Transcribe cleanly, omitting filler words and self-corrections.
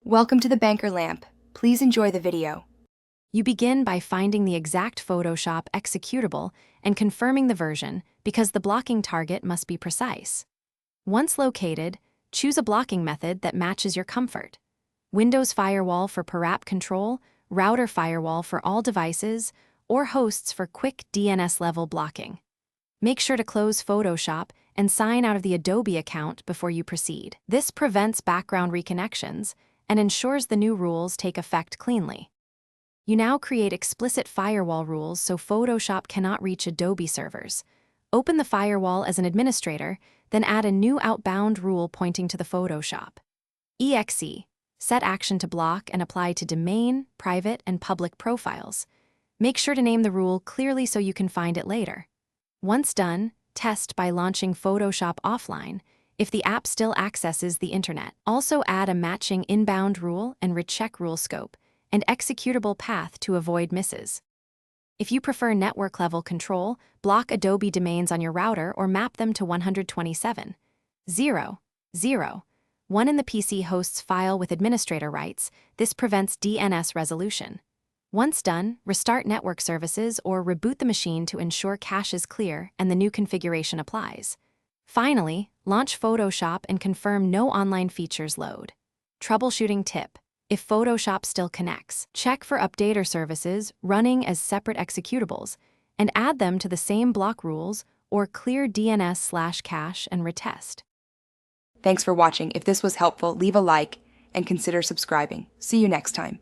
Welcome to the Banker Lamp. Please enjoy the video. You begin by finding the exact Photoshop executable and confirming the version because the blocking target must be precise. Once located, choose a blocking method that matches your comfort. Windows Firewall for per-app control, Router Firewall for all devices, or hosts for quick DNS-level blocking. Make sure to close Photoshop and sign out of the Adobe account before you proceed. This prevents background reconnections and ensures the new rules take effect cleanly. You now create explicit firewall rules so Photoshop cannot reach Adobe servers. Open the firewall as an administrator, then add a new outbound rule pointing to the Photoshop. EXE. Set action to block and apply to domain, private, and public profiles. Make sure to name the rule clearly so you can find it later. Once done, test by launching Photoshop offline if the app still accesses the internet. Also add a matching inbound rule and recheck rule scope and executable path to avoid misses. If you prefer network-level control, block Adobe domains on your router or map them to 127.0.0.1 in the PC host's file with administrator rights. This prevents DNS resolution. Once done, restart network services or reboot the machine to ensure cache is clear and the new configuration applies. Finally, launch Photoshop and confirm no online features load. Troubleshooting tip. If Photoshop still connects, check for updater services running as separate executables and add them to the same block rules or clear DNS/cache and retest. Thanks for watching. If this was helpful, leave a like and consider subscribing. See you next time.